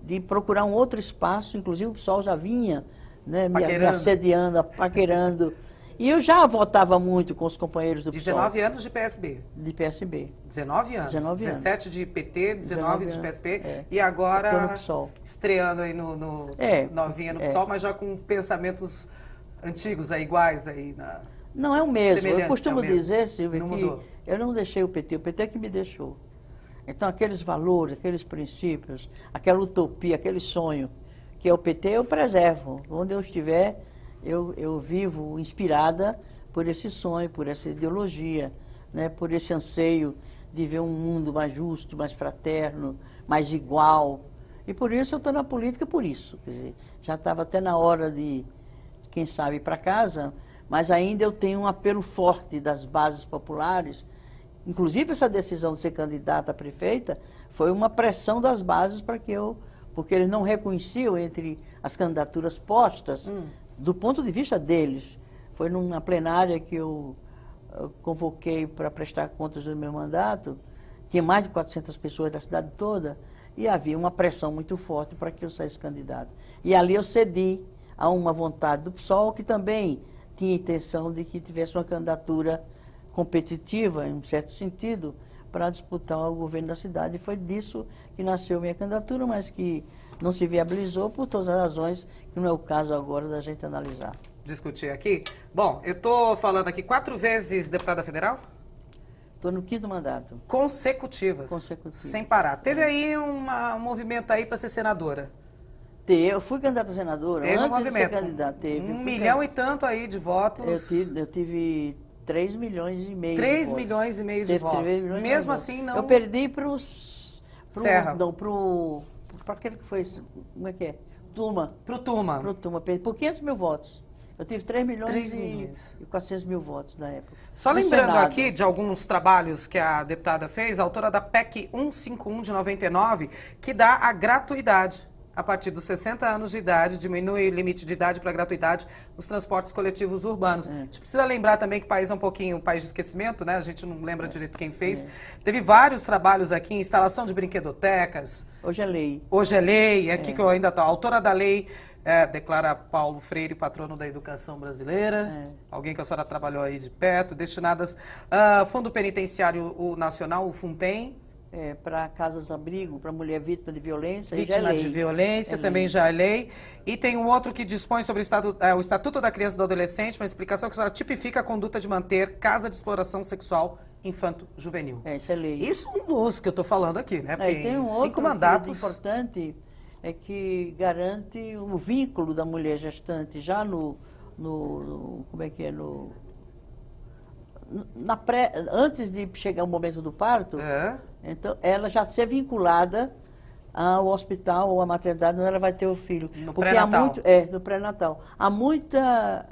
de procurar um outro espaço, inclusive o PSOL já vinha, né, me assediando, paquerando. E eu já votava muito com os companheiros do PSOL. 19 anos de PSB. De PSB. 19 anos. 19 17 de PT, 19 de PSB. É. E agora no PSOL. Estreando aí no novinha no PSOL, mas já com pensamentos antigos, iguais aí na... Não, é o mesmo. Eu costumo mesmo. dizer, Silvia, não que mudou. Eu não deixei o PT é que me deixou. Então, aqueles valores, aqueles princípios, aquela utopia, aquele sonho que é o PT, eu preservo. Onde eu estiver, eu vivo inspirada por esse sonho, por essa ideologia, né, por esse anseio de ver um mundo mais justo, mais fraterno, mais igual. E por isso eu estou na política, por isso. Quer dizer, já estava até na hora de, quem sabe, ir para casa, mas ainda eu tenho um apelo forte das bases populares. Inclusive, essa decisão de ser candidata a prefeita foi uma pressão das bases para que porque eles não reconheciam entre as candidaturas postas, do ponto de vista deles. Foi numa plenária que eu convoquei para prestar contas do meu mandato, tinha mais de 400 pessoas da cidade toda, e havia uma pressão muito forte para que eu saísse candidato. E ali eu cedi a uma vontade do PSOL, que também tinha intenção de que tivesse uma candidatura competitiva, em um certo sentido, para disputar o governo da cidade. E foi disso que nasceu minha candidatura, mas que não se viabilizou por todas as razões, que não é o caso agora da gente analisar. Discutir aqui. Bom, eu estou falando aqui 4 vezes deputada federal? Estou no 5º mandato. Consecutivas. Sem parar. Teve aí um movimento aí para ser senadora. Eu fui candidata a senadora. Teve antes um movimento. De ser candidata, teve. 1 milhão e tanto aí de votos. Eu tive 3 milhões e meio 3 de votos. milhões e meio de votos. Mesmo assim, não... Eu perdi para os... Serra. Não, para aquele que foi... Como é que é? Tuma. Pro Tuma. Pro Tuma. Perdi por 500 mil votos. Eu tive 3 milhões, 3 milhões. E 400 mil votos na época. Só no lembrando Senado. aqui de alguns trabalhos que a deputada fez, a autora da PEC 151 de 99, que dá a gratuidade. A partir dos 60 anos de idade, diminui o limite de idade para gratuidade nos transportes coletivos urbanos. A gente precisa lembrar também que o país é um pouquinho um país de esquecimento, né? A gente não lembra direito quem fez. Teve vários trabalhos aqui, instalação de brinquedotecas. Hoje é lei. Hoje é lei, aqui que eu ainda estou. A autora da lei declara Paulo Freire patrono da educação brasileira. Alguém que a senhora trabalhou aí de perto. Destinadas Fundo Penitenciário Nacional, o FUNPEN. Para casas de abrigo, para mulher vítima de violência. Vítima já é lei. de violência, também já é lei. E tem um outro que dispõe sobre o Estatuto da Criança e do Adolescente, uma explicação que a senhora tipifica a conduta de manter casa de exploração sexual infanto-juvenil. Isso é lei. Isso é um dos que eu estou falando aqui, né? Porque E tem um 5 outro mandatos... importante, é que garante o vínculo da mulher gestante já como é que é, antes de chegar o momento do parto, então ela já ser vinculada ao hospital ou à maternidade onde ela vai ter o filho. No pré-natal. No pré-natal. Há muita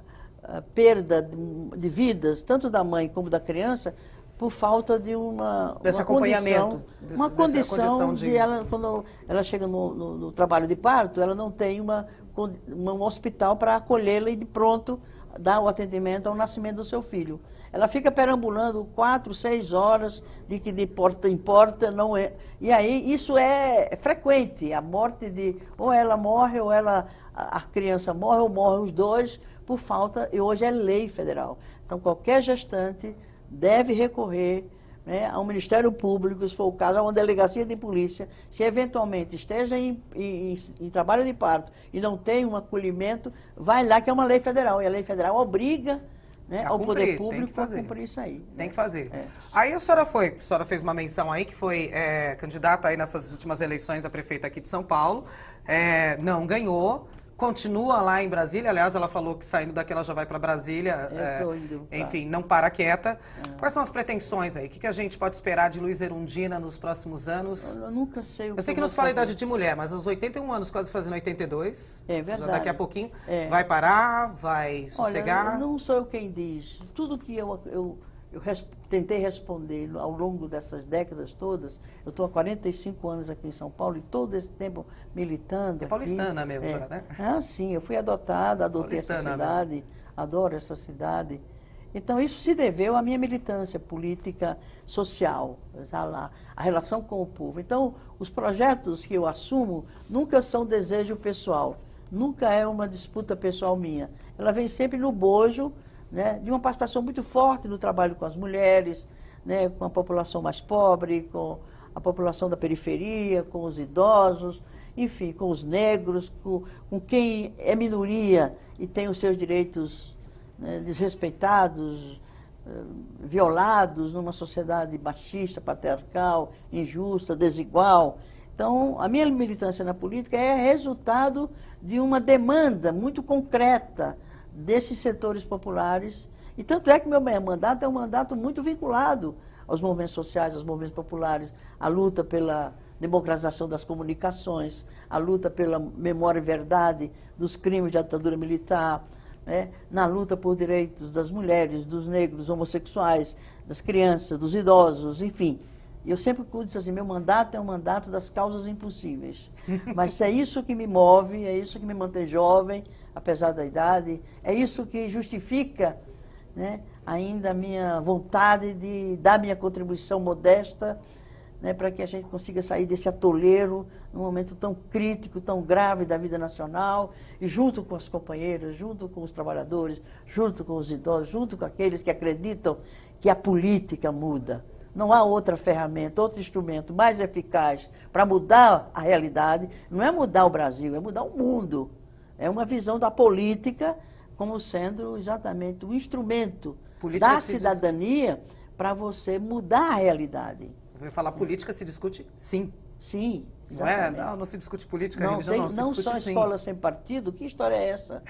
perda de vidas, tanto da mãe como da criança, por falta de desse acompanhamento. Uma condição de ela, quando ela chega no trabalho de parto, ela não tem um hospital para acolhê-la e de pronto dar o atendimento ao nascimento do seu filho. Ela fica perambulando 4, 6 horas, de porta em porta, não é. E aí isso é frequente, a morte ou ela morre, ou a criança morre, ou morrem os dois, por falta, e hoje é lei federal. Então qualquer gestante deve recorrer, né, ao Ministério Público, se for o caso, a uma delegacia de polícia, se eventualmente esteja em trabalho de parto e não tem um acolhimento, vai lá que é uma lei federal, e a lei federal obriga, né, ao poder público a cumprir isso aí. Tem que fazer. Aí a senhora fez uma menção aí que foi candidata aí nessas últimas eleições a prefeita aqui de São Paulo, não ganhou. Continua lá em Brasília, aliás, ela falou que saindo daqui ela já vai para Brasília, enfim, não para quieta. Quais são as pretensões aí? O que a gente pode esperar de Luiza Erundina nos próximos anos? Eu nunca sei o que eu sei que não se fala idade de mulher, mas aos 81 anos, quase fazendo 82, é verdade. Já daqui a pouquinho, vai parar, vai sossegar? Olha, não sou eu quem diz. Tudo que eu tentei responder ao longo dessas décadas todas. Eu estou há 45 anos aqui em São Paulo e todo esse tempo militando. É paulistana mesmo, já, né? Sim, eu fui adotada, adotei essa cidade, adoro essa cidade. Então, isso se deveu à minha militância política, social, a relação com o povo. Então, os projetos que eu assumo nunca são desejo pessoal, nunca é uma disputa pessoal minha. Ela vem sempre no bojo, né, de uma participação muito forte no trabalho com as mulheres, né, com a população mais pobre, com a população da periferia, com os idosos, enfim, com os negros, com quem é minoria e tem os seus direitos, né, desrespeitados, violados numa sociedade machista, patriarcal, injusta, desigual. Então, a minha militância na política é resultado de uma demanda muito concreta desses setores populares, e tanto é que meu mandato é um mandato muito vinculado aos movimentos sociais, aos movimentos populares, a luta pela democratização das comunicações, a luta pela memória e verdade dos crimes de ditadura militar, né, na luta por direitos das mulheres, dos negros, dos homossexuais, das crianças, dos idosos, enfim. Eu sempre disse assim, meu mandato é um mandato das causas impossíveis. Mas é isso que me move, é isso que me mantém jovem, apesar da idade, é isso que justifica, né, ainda a minha vontade de dar minha contribuição modesta, né, para que a gente consiga sair desse atoleiro num momento tão crítico, tão grave da vida nacional, e junto com as companheiras, junto com os trabalhadores, junto com os idosos, junto com aqueles que acreditam que a política muda. não há outra ferramenta, outro instrumento mais eficaz para mudar a realidade. Não é mudar o Brasil, é mudar o mundo. É uma visão da política como sendo exatamente o instrumento da cidadania para você mudar a realidade. Eu vou falar, política se discute sim. Sim, exatamente. Não se discute política, religião não se discute sim. Não só escola sem partido, que história é essa?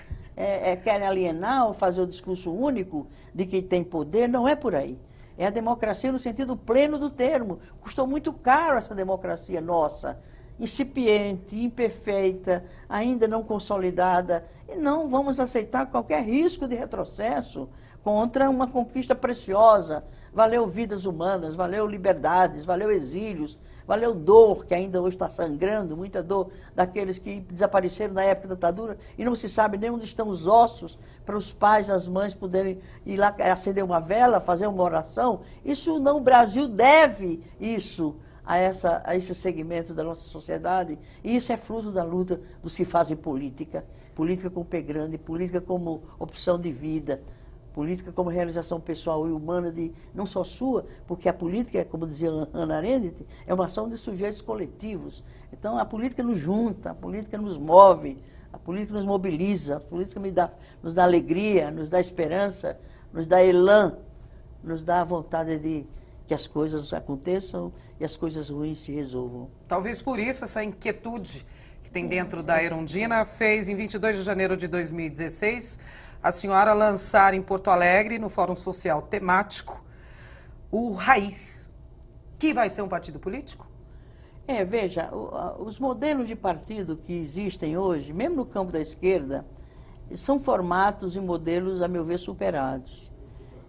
Querem alienar ou fazer o discurso único de quem tem poder? Não é por aí. É a democracia no sentido pleno do termo. Custou muito caro essa democracia nossa, incipiente, imperfeita, ainda não consolidada. E não vamos aceitar qualquer risco de retrocesso contra uma conquista preciosa. Valeu vidas humanas, valeu liberdades, valeu exílios, valeu dor, que ainda hoje está sangrando, muita dor daqueles que desapareceram na época da ditadura e não se sabe nem onde estão os ossos para os pais, as mães poderem ir lá acender uma vela, fazer uma oração. Isso não, o Brasil deve isso a esse segmento da nossa sociedade, e isso é fruto da luta dos que fazem política. Política com P grande, política como opção de vida, política como realização pessoal e humana, de não só sua, porque a política, como dizia Hannah Arendt, é uma ação de sujeitos coletivos. Então, a política nos junta, a política nos move, a política nos mobiliza, a política nos dá alegria, nos dá esperança, nos dá elan, nos dá a vontade de que as coisas aconteçam e as coisas ruins se resolvam. Talvez por isso essa inquietude que tem dentro da Erundina fez, em 22 de janeiro de 2016, a senhora lançar em Porto Alegre, no Fórum Social Temático, o Raiz, que vai ser um partido político? Veja, os modelos de partido que existem hoje, mesmo no campo da esquerda, são formatos e modelos, a meu ver, superados.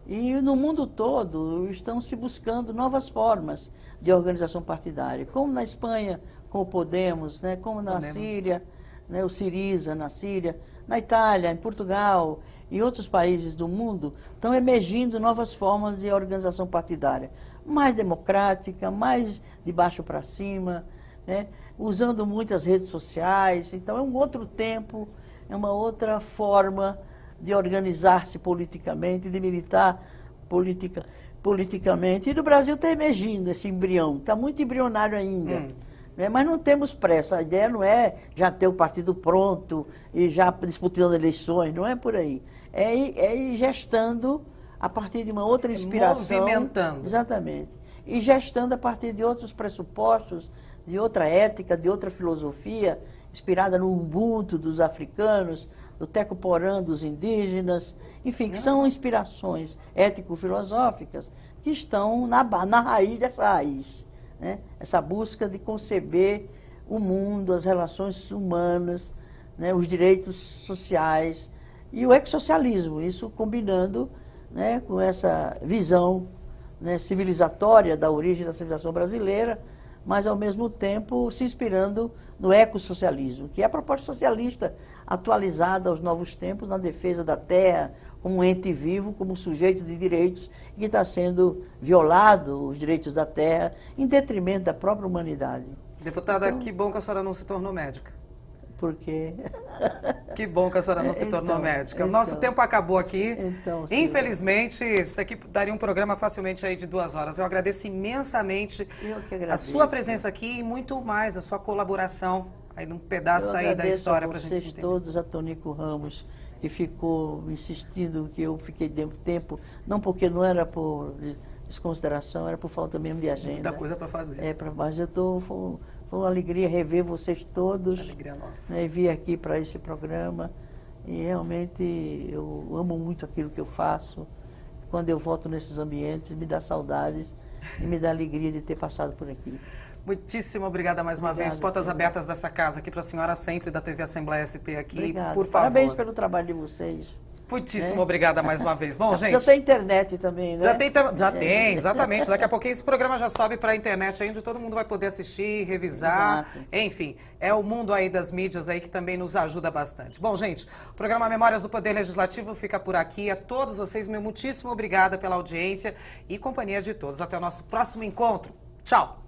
E no mundo todo estão se buscando novas formas de organização partidária, como na Espanha, com o Podemos, né, como na Síria, né, o Syriza na Síria, na Itália, em Portugal e outros países do mundo, estão emergindo novas formas de organização partidária, mais democrática, mais de baixo para cima, né, usando muitas redes sociais. Então é um outro tempo, é uma outra forma de organizar-se politicamente, de militar politicamente. E no Brasil está emergindo esse embrião, está muito embrionário ainda. Né? Mas não temos pressa, a ideia não é já ter o partido pronto e já disputando eleições, não é por aí. É ir gestando a partir de uma outra inspiração. Movimentando. Exatamente. E gestando a partir de outros pressupostos, de outra ética, de outra filosofia, inspirada no Ubuntu dos africanos, do Teco-Porã dos indígenas, enfim, que são inspirações ético-filosóficas que estão na raiz dessa raiz, né? Essa busca de conceber o mundo, as relações humanas, né? Os direitos sociais e o ecossocialismo, isso combinando, né, com essa visão, né, civilizatória da origem da civilização brasileira, mas ao mesmo tempo se inspirando no ecossocialismo, que é a proposta socialista atualizada aos novos tempos, na defesa da terra como um ente vivo, como um sujeito de direitos, e que está sendo violado os direitos da terra em detrimento da própria humanidade. Deputada, então, que bom que a senhora não se tornou médica. Por quê? Que bom que a senhora não se tornou médica. O nosso tempo acabou aqui. Infelizmente, isso daqui daria um programa facilmente aí de 2 horas. Eu agradeço imensamente a sua presença aqui e muito mais, a sua colaboração aí num pedaço aí da história para a gente entender. Eu agradeço todos, a Tonico Ramos, que ficou insistindo que eu fiquei tempo, não porque não era por desconsideração, era por falta mesmo de agenda. Muita coisa para fazer. Mas eu estou... Foi uma alegria rever vocês todos. Alegria nossa. Né, vir aqui para esse programa. E realmente eu amo muito aquilo que eu faço. Quando eu volto nesses ambientes, me dá saudades e me dá alegria de ter passado por aqui. Muitíssimo obrigada mais uma vez. Portas abertas dessa casa aqui para a senhora sempre, da TV Assembleia SP aqui. Obrigada. Por favor. Parabéns pelo trabalho de vocês. Muitíssimo obrigada mais uma vez. Bom, gente... Já tem internet também, né? Já tem, exatamente. Daqui a pouquinho esse programa já sobe para a internet aí, onde todo mundo vai poder assistir, revisar. Exato. Enfim, é o mundo aí das mídias aí que também nos ajuda bastante. Bom, gente, o programa Memórias do Poder Legislativo fica por aqui. A todos vocês, meu muitíssimo obrigada pela audiência e companhia de todos. Até o nosso próximo encontro. Tchau!